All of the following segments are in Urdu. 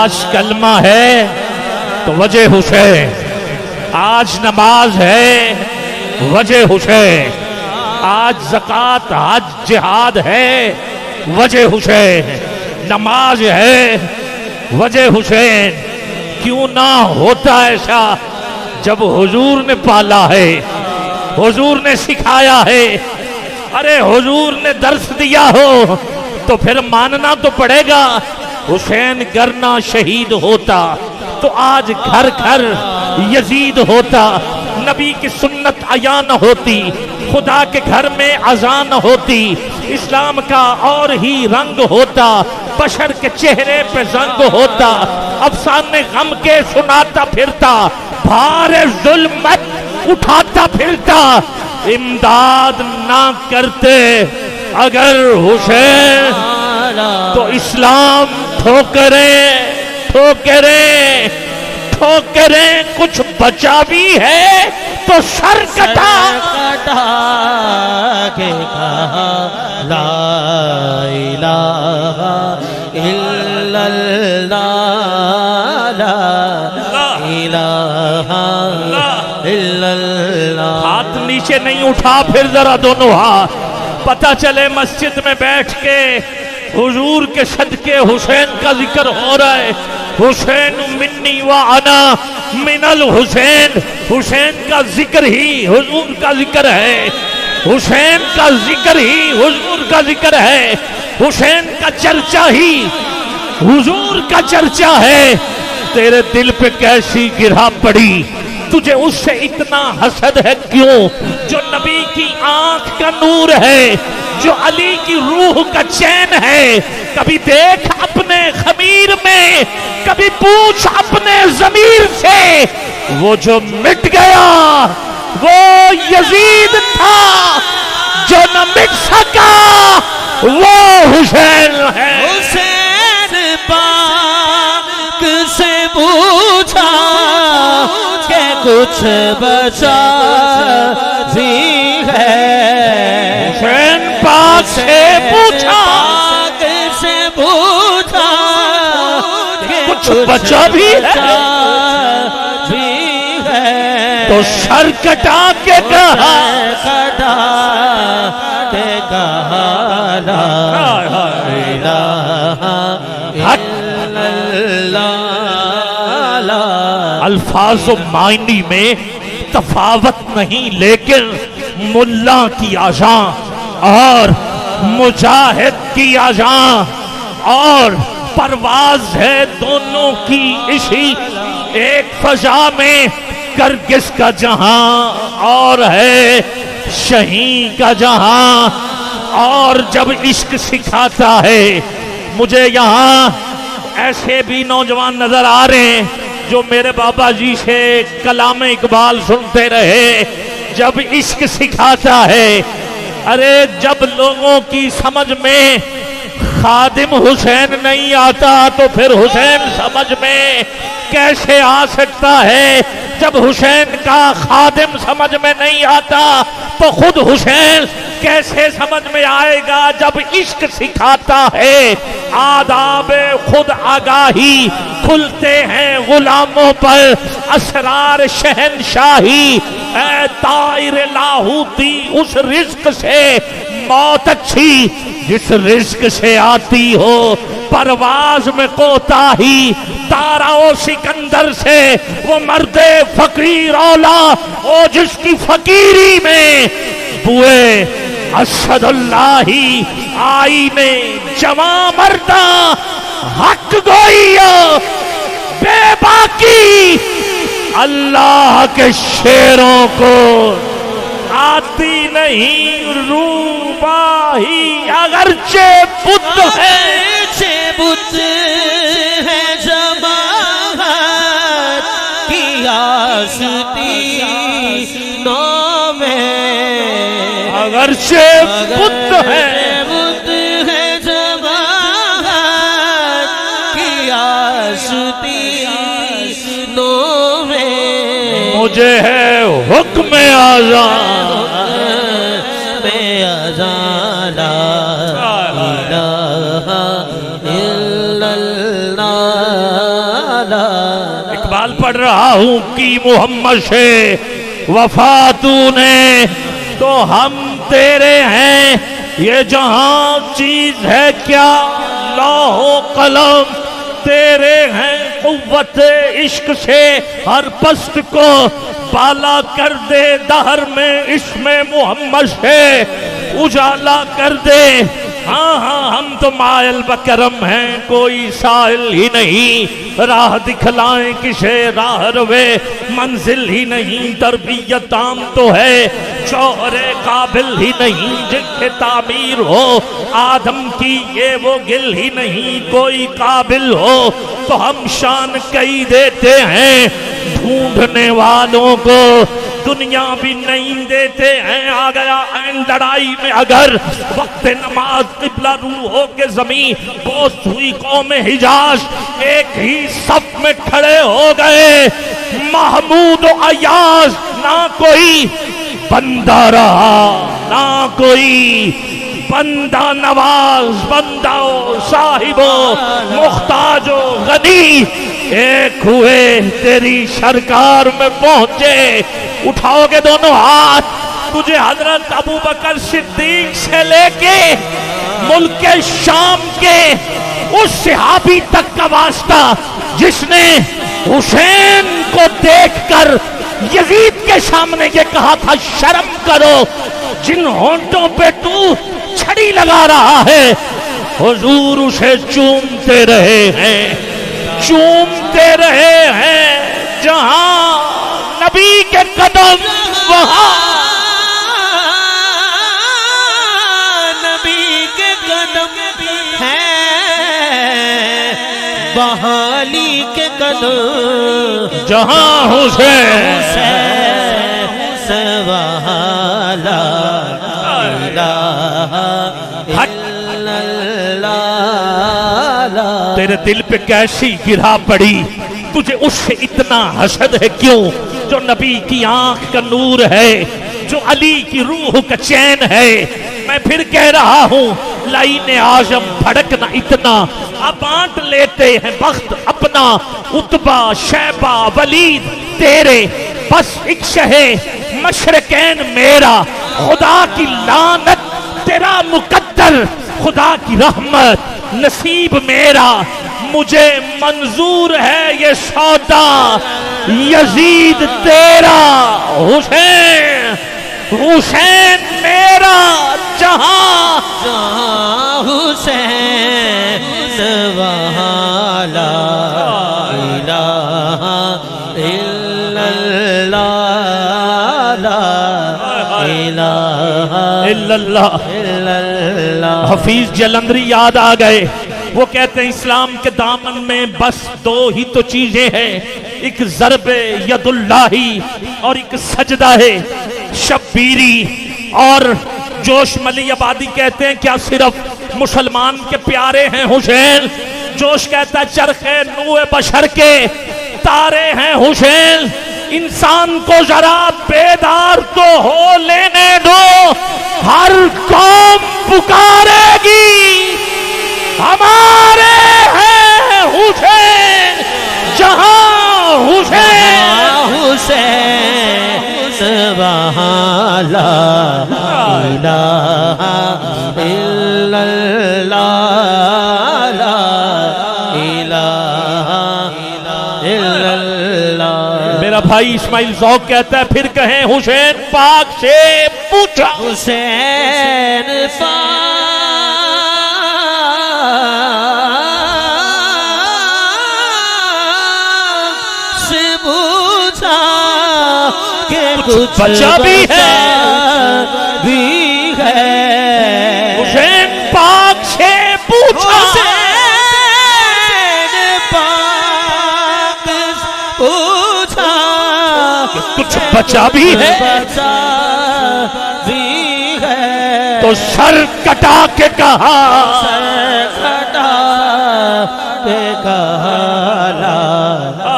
آج کلمہ ہے تو وجہ حسین، آج نماز ہے وجہ حسین، آج زکوٰۃ حج جہاد ہے وجہ حسین، نماز ہے وجہ حسین۔ کیوں نہ ہوتا ایسا جب حضور نے پالا ہے، حضور نے سکھایا ہے، ارے حضور نے درس دیا ہو تو پھر ماننا تو پڑے گا۔ حسین گر نہ شہید ہوتا تو آج گھر گھر یزید ہوتا، نبی کی سنت عیاں نہ ہوتی، خدا کے گھر میں اذان نہ ہوتی، اسلام کا اور ہی رنگ ہوتا، بشر کے چہرے پہ زنگ ہوتا، افسانے غم کے سناتا پھرتا، بھار ظلمت اٹھاتا پھرتا۔ امداد نہ کرتے اگر حسین تو اسلام ٹھوکریں ٹھوکریں ٹھوکریں کچھ بچا بھی ہے تو سر کٹا کے کہا لا الہ الا اللہ، لا الہ الا اللہ۔ ہاتھ نیچے نہیں اٹھا پھر ذرا دونوں ہاتھ، پتہ چلے مسجد میں بیٹھ کے حضور کے صدقے حسین کا ذکر ہو رہا ہے۔ حسین منی و انا من الحسین، حسین کا ذکر ہی حضور کا ذکر ہے، حسین کا ذکر ہی حضور کا ذکر ہے، حسین کا چرچا ہی حضور کا چرچا ہے۔ تیرے دل پہ کیسی گرہ پڑی، تجھے اس سے اتنا حسد ہے کیوں؟ جو نبی کی آنکھ کا نور ہے، جو علی کی روح کا چین ہے، کبھی دیکھ اپنے خمیر میں، کبھی پوچھ اپنے ضمیر سے، وہ جو مٹ گیا وہ یزید تھا، جو نہ مٹ سکا وہ حسین ہے۔ حسین پاک سے پوچھا کہ کچھ بچا بھی ہے، حسین پاک سے پوچھا کہ کچھ بچا بھی ہے تو سر کٹا کے کہا لا الہ الا اللہ۔ الفاظ و معنی میں تفاوت نہیں، لیکن ملا کی اذان اور مجاہد کی اذان اور پرواز ہے دونوں کی اسی ایک فضا میں۔ کرگس کا جہاں اور ہے شہین کا جہاں، اور جب عشق سکھاتا ہے، مجھے یہاں ایسے بھی نوجوان نظر آ رہے ہیں جو میرے بابا جی سے کلام اقبال سنتے رہے، جب عشق سکھاتا ہے، ارے جب لوگوں کی سمجھ میں خادم حسین نہیں آتا تو پھر حسین سمجھ میں کیسے آ سکتا ہے؟ جب حسین کا خادم سمجھ میں نہیں آتا تو خود حسین کیسے سمجھ میں آئے گا؟ جب عشق سکھاتا ہے، آداب خود آگاہی کھلتے ہیں غلاموں پر، اسرار شہنشاہی۔ اے طائر لاہوتی، اس رزق سے موت اچھی جس رزق سے آتی ہو، پرواز میں کوتاہی تارا و سکندر سے وہ مرد فقیر اولا، او جس کی فقیری میں بوئے اسد اللہ آئی نے جواں مرداں حق گوئی بے باکی۔ اللہ کے شیروں کو آتی نہیں روباہی، اگرچہ بت ہے جماعت کی آستی نو میں، اگرچہ بت ہے جماعت کی آستی نو میں، مجھے ہے حکم اذان میں اذان لا الہ الا اللہ۔ سال پڑھ رہا ہوں کی محمد سے وفا تو نے تو ہم تیرے ہیں، یہ جہاں چیز ہے کیا لوح و قلم تیرے ہیں، قوت عشق سے ہر پست کو بالا کر دے، دہر میں اسم محمد سے اجالا کر دے۔ ہاں ہاں ہم تو مائل بکرم ہیں، کوئی سائل ہی نہیں، راہ دکھلائیں کسے راہ روے منزل ہی نہیں، تربیت عام تو ہے شوہر قابل ہی نہیں، جن کے تعمیر ہو آدم کی یہ وہ گل ہی نہیں، کوئی قابل ہو تو ہم شان کئی دیتے ہیں، ڈھونڈنے والوں کو دنیا بھی نہیں دیتے ہیں۔ آ گیا این لڑائی میں اگر وقت نماز قبلہ روح ہو کے زمین بوس ہوئی قوم حجاز، ایک ہی صف میں کھڑے ہو گئے محمود و ایاز، نہ کوئی بندہ رہا نہ کوئی بندہ نواز، بندہ و صاحب و محتاج و غنی، ایک ہوئے تیری سرکار میں پہنچے۔ اٹھاؤ گے دونوں ہاتھ، تجھے حضرت ابو بکر صدیق سے لے کے ملک شام کے اس صحابی تک کا واسطہ جس نے حسین کو دیکھ کر یزید کے سامنے یہ کہا تھا شرم کرو، جن ہونٹوں پہ تو چھڑی لگا رہا ہے، حضور اسے چومتے رہے ہیں، چومتے رہے ہیں، جہاں نبی کے قدم وہاں نبی کے قدم ہیں، بحالی کے قدم جہاں حسین سبحان لا الہ الا اللہ۔ تیرے دل پہ کیسی گرا پڑی، تجھے اس سے اتنا حسد ہے کیوں، جو نبی کی آنکھ کا نور ہے، جو علی کی روح کا چین ہے۔ میں پھر کہہ رہا ہوں لائن اعظم بھڑکنا اتنا، اب بانٹ لیتے ہیں بخت اپنا، عتبہ شیبہ ولید تیرے، بس ایک شہے مشرقین میرا، خدا کی لعنت تیرا مقدر، خدا کی رحمت نصیب میرا، مجھے منظور ہے یہ سودا یزید تیرا، حسین حسین میرا، جہاں حسین سبحان لا الہ الا اللہ، لا الہ الا اللہ۔ الا اللہ۔ حفیظ جلندری یاد آ گئے، وہ کہتے ہیں اسلام کے دامن میں بس دو ہی تو چیزیں ہیں، ایک ضرب ید اللہی اور ایک سجدہ ہے، شبیری اور جوش ملی آبادی کہتے ہیں کیا صرف مسلمان کے پیارے ہیں حسین، جوش کہتا ہے چرخے نوع بشر کے تارے ہیں حسین، انسان کو ذرا بیدار تو ہو لینے دو، ہر قوم پکارے گی ہمارے ہیں حسین، جہاں حسین حسین سبحان لا الہ الا اللہ، لا الہ الا اللہ۔ میرا بھائی اسماعیل ذوق کہتا ہے پھر کہیں حسین پاک سے پوچھا، حسین پاک سے پوچھا کہ کچھ بچا بھی ہے، بھی ہے، حسین پاک سے پوچھا، حسین پاک پوچھا کچھ بچا بھی ہے، بچا بھی ہے، تو سر کٹا کے کہا، سر کٹا کے کہا لا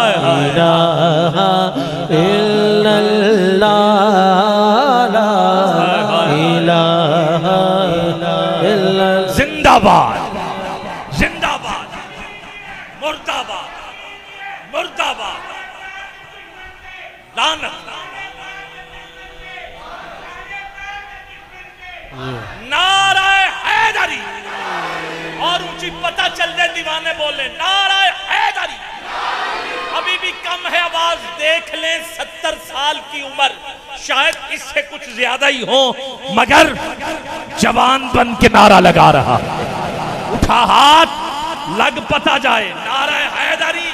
الہ الا اللہ، لا الہ الا اللہ۔ زندہ باد زندہ باد، مردہ باد مردہ باد، لعنت نعرہ حیدری اور اونچی پتہ چل دے دیوانے بولے نعرہ حیدری ابھی بھی کم ہے آواز دیکھ لیں 70 سال کی عمر شاید اس سے کچھ زیادہ ہی ہو مگر جوان بن کے نعرہ لگا رہا اٹھا ہاتھ لگ پتہ جائے نعرہ حیدری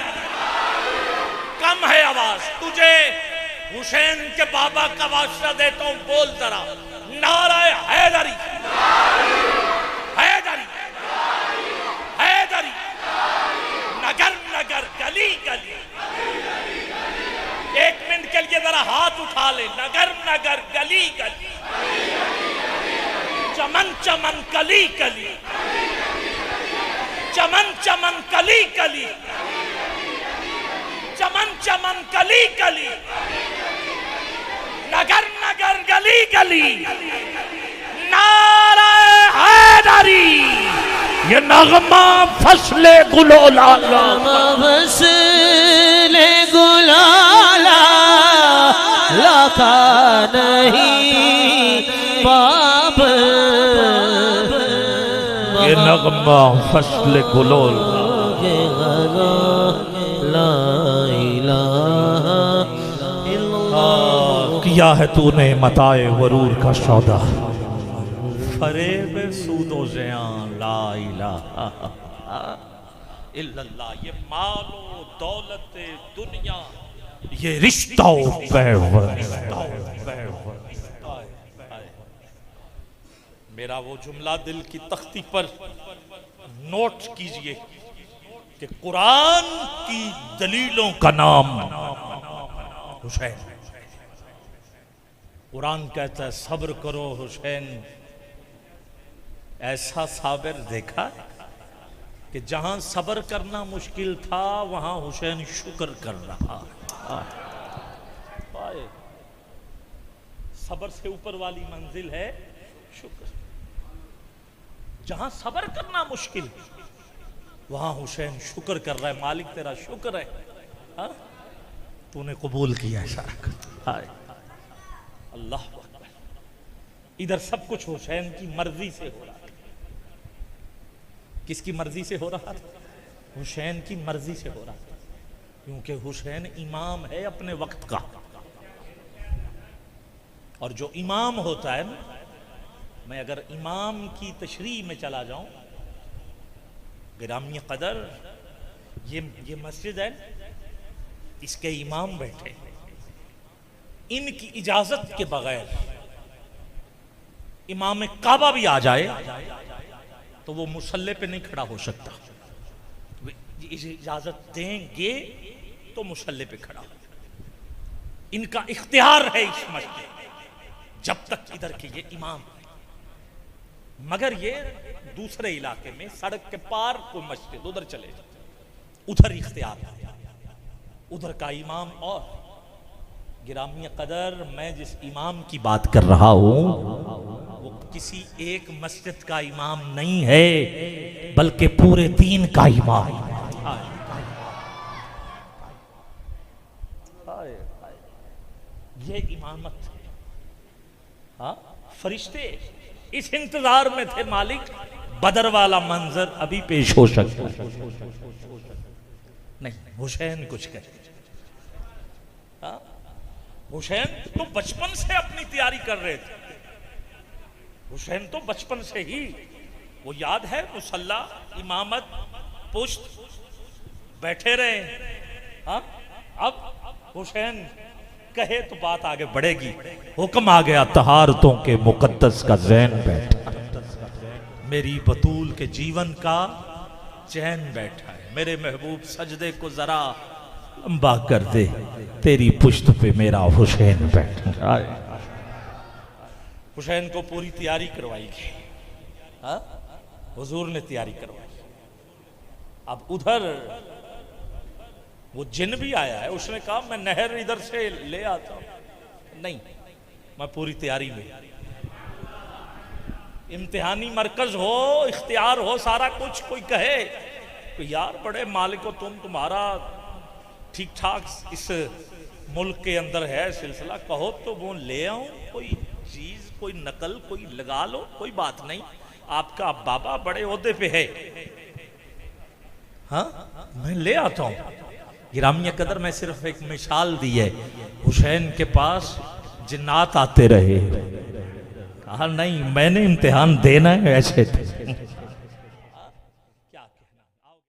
کم ہے آواز تجھے حسین کے بابا کا واسطہ دیتا ہوں بول ذرا نعرہ حیدری حیدری حیدری نگر نگر گلی گلی ایک منٹ کے لیے ذرا ہاتھ اٹھا لے نگر نگر گلی گلی چمن چمن کلی کلی چمن چمن کلی کلی چمن چمن کلی کلی نگر نگر گلی گلی نعرہ حیدری یہ نغمہ فصل گلولالا فصل گلالا لکھا نہیں باب یہ نغمہ فصل گلول لا الہ الا کیا ہے تو نے متاع غرور کا سودا فریب سود و زیاں لا الہ الا اللہ یہ مال و دولت دنیا یہ رشتہ و پیوند میرا وہ جملہ دل کی تختی پر نوٹ کیجئے کہ قرآن کی دلیلوں کا نام حسین قرآن کہتا ہے صبر کرو حسین ایسا صابر دیکھا کہ جہاں صبر کرنا مشکل تھا وہاں حسین شکر کر رہا صبر سے اوپر والی منزل ہے شکر جہاں صبر کرنا مشکل وہاں حسین شکر کر رہا ہے مالک تیرا شکر ہے تو نے قبول کیا شرک اللہ اکبر ادھر سب کچھ حسین کی مرضی سے ہو رہا ہے کس کی مرضی سے ہو رہا تھا حسین کی مرضی سے ہو رہا تھا کیونکہ حسین امام ہے اپنے وقت کا اور جو امام ہوتا ہے نا میں اگر امام کی تشریح میں چلا جاؤں گرامی قدر یہ مسجد ہے اس کے امام بیٹھے ان کی اجازت کے بغیر امام کعبہ بھی آ جائے تو وہ مصلی پہ نہیں کھڑا ہو سکتا اجازت دیں گے تو مصلی پہ کھڑا ہو ان کا اختیار ہے اس مسجد جب تک ادھر کے یہ امام مگر یہ دوسرے علاقے میں سڑک کے پار کو مسجد ادھر چلے ادھر اختیار ادھر کا امام اور گرامی قدر میں جس امام کی بات کر رہا ہوں وہ کسی ایک مسجد کا امام نہیں ہے بلکہ پورے دین کا امام یہ امامت فرشتے اس انتظار میں تھے مالک بدر والا منظر ابھی پیش ہو سکتا نہیں حسین کچھ کرے حسین تو بچپن سے اپنی تیاری کر رہے تھے حسین تو بچپن سے ہی وہ یاد ہے مصلی امامت پشت بیٹھے رہے اب حسین کہے تو بات آگے بڑھے گی حکم آ گیا طہارتوں کے مقدس کا زین بیٹھا میری بطول کے جیون کا چین بیٹھا ہے میرے محبوب سجدے کو ذرا لمبا کر دے تیری پشت پہ میرا حسین بیٹھا حسین کو پوری تیاری کروائی گئی حضور نے تیاری کروائی اب ادھر وہ جن بھی آیا ہے اس نے کہا میں نہر ادھر سے لے آتا ہوں نہیں میں پوری تیاری میں امتحانی مرکز ہو اختیار ہو سارا کچھ کوئی کہے کہ یار بڑے مالک ہو تمہارا ٹھیک ٹھاک اس ملک کے اندر ہے سلسلہ، کہو تو وہ لے آؤں، کوئی چیز، کوئی نقل، کوئی لگا لو، کوئی بات نہیں، آپ کا بابا بڑے عہدے پہ ہے، ہاں میں لے آتا ہوں۔ گرامیہ قدر میں صرف ایک مثال دی ہے، حسین کے پاس جنات آتے رہے، کہا نہیں میں نے امتحان دینا ہے، ایسے تھے